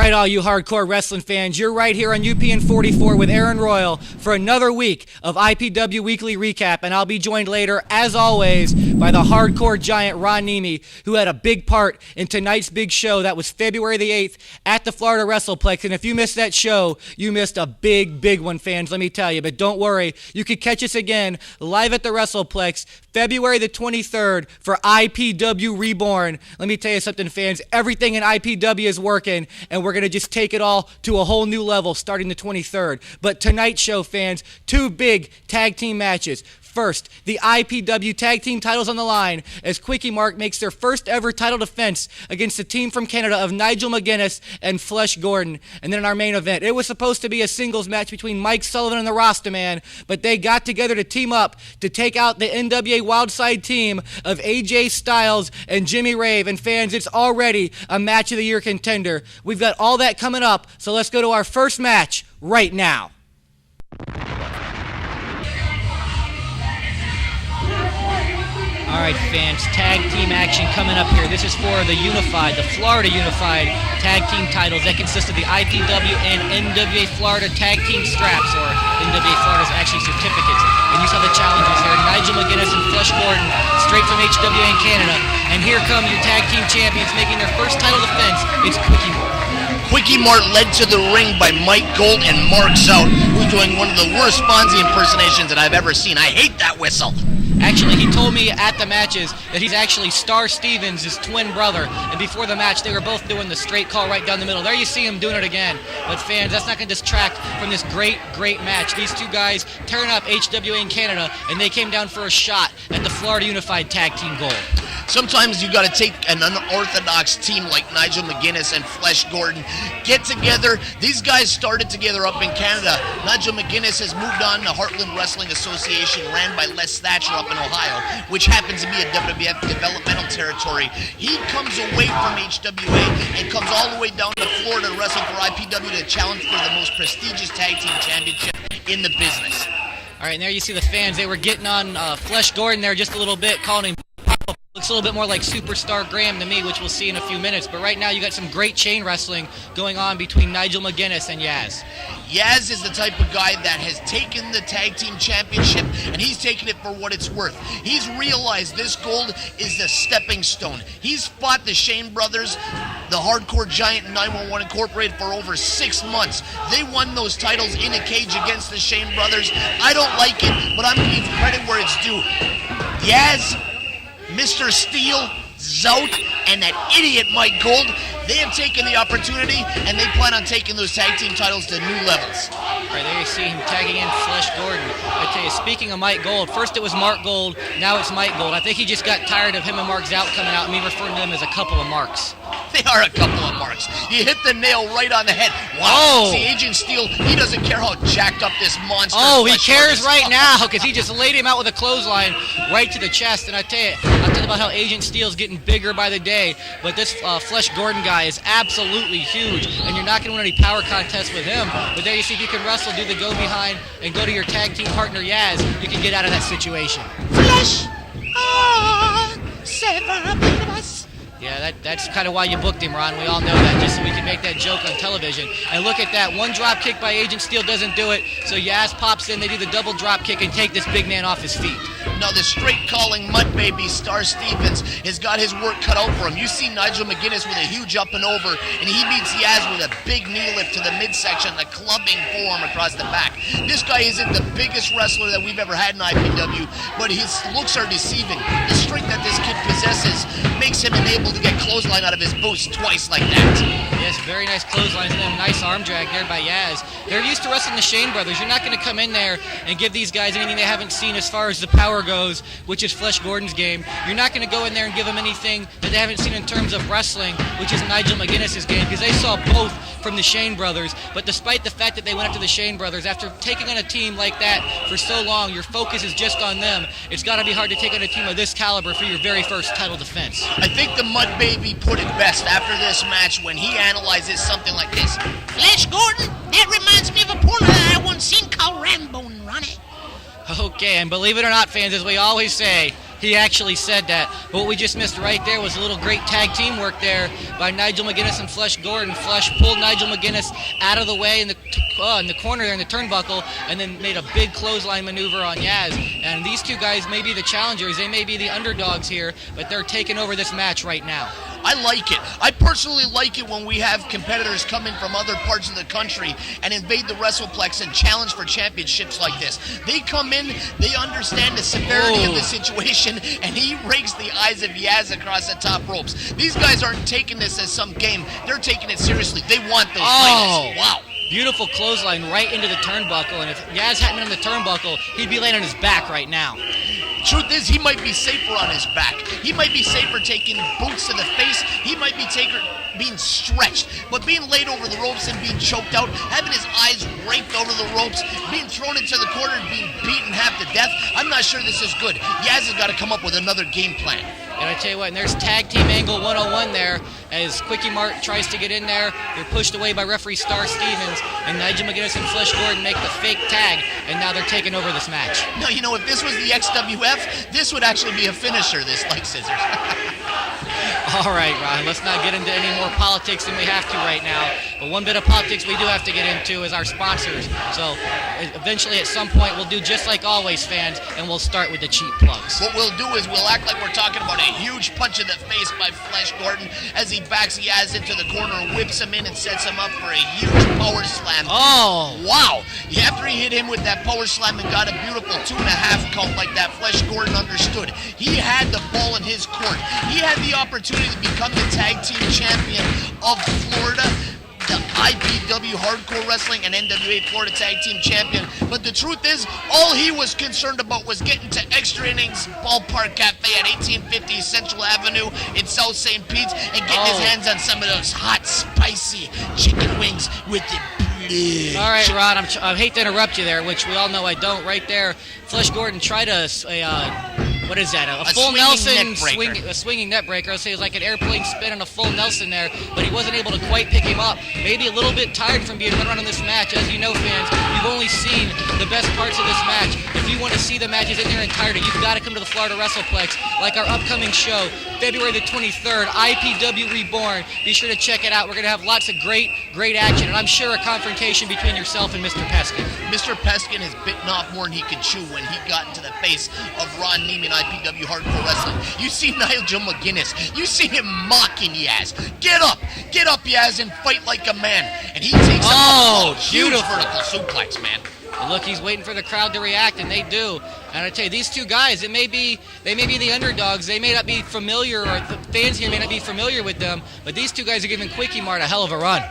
right, all you hardcore wrestling fans, you're right here on UPN 44 with Aaron Royal for another week of IPW Weekly Recap, and I'll be joined later, as always, by the hardcore giant Ron Niemi, who had a big part in tonight's big show that was February the 8th at the Florida WrestlePlex, and if you missed that show, you missed a big one, fans, let me tell you, but don't worry, you can catch us again live at the WrestlePlex February the 23rd for IPW Reborn. Let me tell you something, fans, everything in IPW is working, and we're going to just take it all to a whole new level starting the 23rd. But tonight's show, fans, two big tag team matches. First, the IPW tag team titles on the line as Quickiemart makes their first ever title defense against the team from Canada of Nigel McGuiness and Flesh Gordon. And then in our main event, it was supposed to be a singles match between Mike Sullivan and the Rastaman, but they got together to team up to take out the NWA Wildside team of AJ Styles and Jimmy Rave. And fans, it's already a match of the year contender. We've got all that coming up, so let's go to our first match right now. All right, fans, tag team action coming up here. This is for the Florida Unified tag team titles that consist of the IPW and NWA Florida tag team straps, or NWA Florida's actually certificates. And you saw the challenges here. Nigel McGuiness and Flesh Gordon, straight from HWA in Canada. And here come your tag team champions making their first title defense. It's Quickiemart. Quickiemart led to the ring by Mike Gold and Mark Zout, who's doing one of the worst Fonzie impersonations that I've ever seen. I hate that whistle. Actually, he told me at the matches that he's actually Star Stevens' his twin brother, and before the match, they were both doing the straight call right down the middle. There you see him doing it again. But fans, that's not going to distract from this great match. These two guys turn up HWA in Canada, and they came down for a shot at the Florida Unified Tag Team Gold. Sometimes you got to take an unorthodox team like Nigel McGuiness and Flesh Gordon, get together. These guys started together up in Canada. Nigel McGuiness has moved on to Heartland Wrestling Association, ran by Les Thatcher up in Ohio, which happens to be a WWF developmental territory. He comes away from HWA and comes all the way down to Florida to wrestle for IPW to challenge for the most prestigious tag team championship in the business. All right, and there you see the fans. They were getting on Flesh Gordon there just a little bit, calling him Papa. Looks a little bit more like Superstar Graham to me, which we'll see in a few minutes. But right now, you got some great chain wrestling going on between Nigel McGuiness and Yaz. Yaz is the type of guy that has taken the tag team championship, and he's taken it for what it's worth. He's realized this gold is the stepping stone. He's fought the Shane brothers, the Hardcore Giant and 911 Incorporated for over 6 months. They won those titles in a cage against the Shane brothers. I don't like it, but I'm going to give credit where it's due. Yaz, Mr. Steele, Zout, and that idiot Mike Gold, they have taken the opportunity, and they plan on taking those tag team titles to new levels. All right, there you see him tagging in Flesh Gordon. I tell you, speaking of Mike Gold, first it was Mark Gold, now it's Mike Gold. I think he just got tired of him and Mark Zout coming out and me referring to them as a couple of marks. They are a couple of marks. You hit the nail right on the head. Wow. See, Agent Steel, he doesn't care how jacked up this monster. Oh, he cares right now because he just laid him out with a clothesline right to the chest. And I'll tell you about how Agent Steel's getting bigger by the day. But this Flesh Gordon guy is absolutely huge, and you're not going to win any power contests with him. But there you see, if you can wrestle, do the go behind, and go to your tag team partner Yaz, you can get out of that situation. Flesh, save us. Yeah, that's kind of why you booked him, Ron. We all know that, just so we can make that joke on television. And look at that. One drop kick by Agent Steel doesn't do it, so Yaz pops in, they do the double drop kick and take this big man off his feet. Now, the straight-calling mud baby, Star Stevens, has got his work cut out for him. You see Nigel McGuiness with a huge up and over, and he beats Yaz with a big knee lift to the midsection, the clubbing forearm across the back. This guy isn't the biggest wrestler that we've ever had in IPW, but his looks are deceiving. The strength that this kid possesses makes him able to get clothesline out of his boots twice like that. Yes, very nice clotheslines and then nice arm drag there by Yaz. They're used to wrestling the Shane brothers. You're not going to come in there and give these guys anything they haven't seen as far as the power goes, which is Flesh Gordon's game. You're not going to go in there and give them anything that they haven't seen in terms of wrestling, which is Nigel McGuinness' game, because they saw both from the Shane brothers. But despite the fact that they went after the Shane brothers, after taking on a team like that for so long, your focus is just on them. It's got to be hard to take on a team of this caliber for your very first title defense. I think the Mud Baby put it best after this match when he analyzes something like this. Flesh Gordon, that reminds me of a porno that I once seen called Rambo and Ronnie. Okay, and believe it or not, fans, as we always say, He actually said that. But what we just missed right there was a little great tag team work there by Nigel McGuinness and Flesh Gordon. Flesh pulled Nigel McGuinness out of the way in the corner there in the turnbuckle, and then made a big clothesline maneuver on Yaz. And these two guys may be the challengers. They may be the underdogs here, but they're taking over this match right now. I like it. I personally like it when we have competitors come in from other parts of the country and invade the WrestlePlex and challenge for championships like this. They come in, they understand the severity of the situation, and he rakes the eyes of Yaz across the top ropes. These guys aren't taking this as some game. They're taking it seriously. They want those titles. Wow. Beautiful clothesline right into the turnbuckle, and if Yaz hadn't been on the turnbuckle, he'd be laying on his back right now. Truth is, he might be safer on his back. He might be safer taking boots to the face. He might be being stretched. But being laid over the ropes and being choked out, having his eyes raked over the ropes, being thrown into the corner and being beaten half to death, I'm not sure this is good. Yaz has got to come up with another game plan. And I tell you what, and there's tag team angle 101 there as Quickiemart tries to get in there. They're pushed away by referee Star Stevens, and Nigel McGuinness and Flesh Gordon make the fake tag, and now they're taking over this match. No, you know, if this was the XWF, this would actually be a finisher, this like scissors. All right, Ron, let's not get into any more politics than we have to right now. But one bit of politics we do have to get into is our sponsors. So eventually at some point we'll do just like always, fans, and we'll start with the cheap plugs. What we'll do is we'll act like we're talking about a huge punch in the face by Flesh Gordon as he backs Yaz into the corner and whips him in and sets him up for a huge power slam. Oh! Wow! After he hit him with that power slam and got a beautiful 2.5 count like that, Flesh Gordon understood. He had the ball in his court. He had the opportunity to become the tag team champion of Florida, the IPW Hardcore Wrestling and NWA Florida Tag Team Champion. But the truth is, all he was concerned about was getting to Extra Innings Ballpark Cafe at 1850 Central Avenue in South St. Pete's and getting his hands on some of those hot, spicy chicken wings with the blood. All right, Ron, I hate to interrupt you there, which we all know I don't. Right there, Flesh Gordon tried what is that? A full Nelson swinging net breaker. I'll say it's like an airplane spin and a full Nelson there, but he wasn't able to quite pick him up. Maybe a little bit tired from being run around in this match. As you know, fans, you've only seen the best parts of this match. If you want to see the matches in their entirety, you've got to come to the Florida WrestlePlex, like our upcoming show, February the 23rd, IPW Reborn. Be sure to check it out. We're going to have lots of great action, and I'm sure a confrontation between yourself and Mr. Peskin. Mr. Peskin has bitten off more than he could chew when he got into the face of Ron Niemi and IPW Hardcore Wrestling. You see Nigel McGuinness. You see him mocking Yaz. Get up, Yaz, and fight like a man. And he takes a huge vertical suplex, man. Look, he's waiting for the crowd to react, and they do. And I tell you, these two guys, they may be the underdogs. They may not be familiar, or the fans here may not be familiar with them, but these two guys are giving Quickiemart a hell of a run.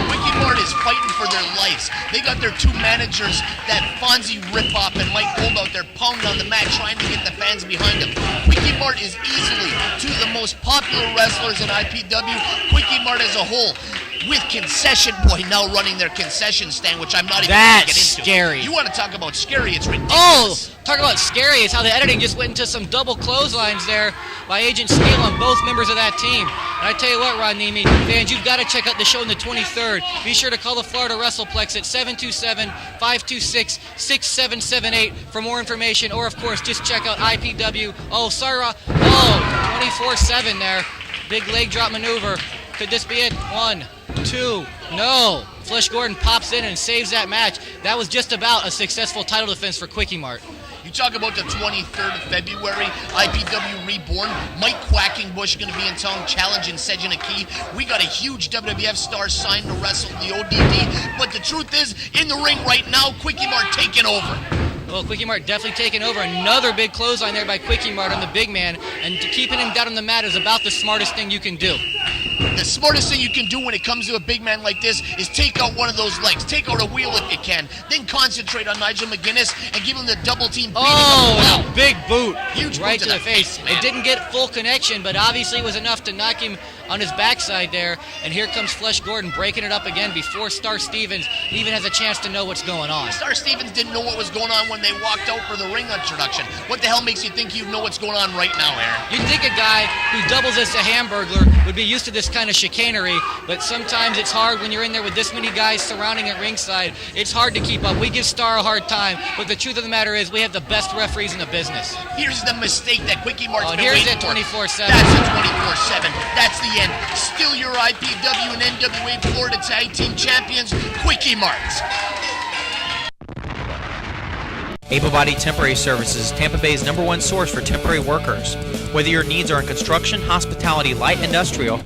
Quickiemart is fighting for their lives. They got their two managers, that Fonzie ripoff and Mike Gold out there pounding on the mat trying to get the fans behind them. Quickiemart is easily two of the most popular wrestlers in IPW. Quickiemart as a whole, with Concession Boy now running their concession stand, which I'm not even going to get into. That's scary. You want to talk about scary, it's ridiculous. Oh, talk about scary. It's how the editing just went into some double clotheslines there by Agent Steele on both members of that team. And I tell you what, Ron Niemi, fans, you've got to check out the show on the 23rd. Be sure to call the Florida WrestlePlex at 727-526-6778 for more information. Or, of course, just check out IPW. 24/7 there. Big leg drop maneuver. Could this be it? 1, 2, no. Flesh Gordon pops in and saves that match. That was just about a successful title defense for Quickiemart. You talk about the 23rd of February, IPW Reborn. Mike Quackenbush going to be in town challenging Sejin Aki. We got a huge WWF star signed to wrestle the ODD. But the truth is, in the ring right now, Quickiemart taking over. Well, Quickiemart definitely taking over. Another big clothesline there by Quickiemart on the big man. And keeping him down on the mat is about the smartest thing you can do. The smartest thing you can do when it comes to a big man like this is take out one of those legs. Take out a wheel if you can. Then concentrate on Nigel McGuinness and give him the double team beating. Oh, a big boot. Huge right boot to the face. man. It didn't get full connection, but obviously it was enough to knock him on his backside there, and here comes Flesh Gordon breaking it up again before Star Stevens even has a chance to know what's going on. Star Stevens didn't know what was going on when they walked out for the ring introduction. What the hell makes you think you know what's going on right now, Aaron? You'd think a guy who doubles as a Hamburglar would be used to this kind of chicanery, but sometimes it's hard when you're in there with this many guys surrounding at ringside. It's hard to keep up. We give Star a hard time, but the truth of the matter is we have the best referees in the business. Here's the mistake that Quickie-Mart's been here's waiting it, for. 24/7. That's a 24/7. That's the end. Still your IPW and NWA Florida Tag Team Champions, Quickie-Mart. Able Body Temporary Services, Tampa Bay's #1 source for temporary workers. Whether your needs are in construction, hospitality, light industrial,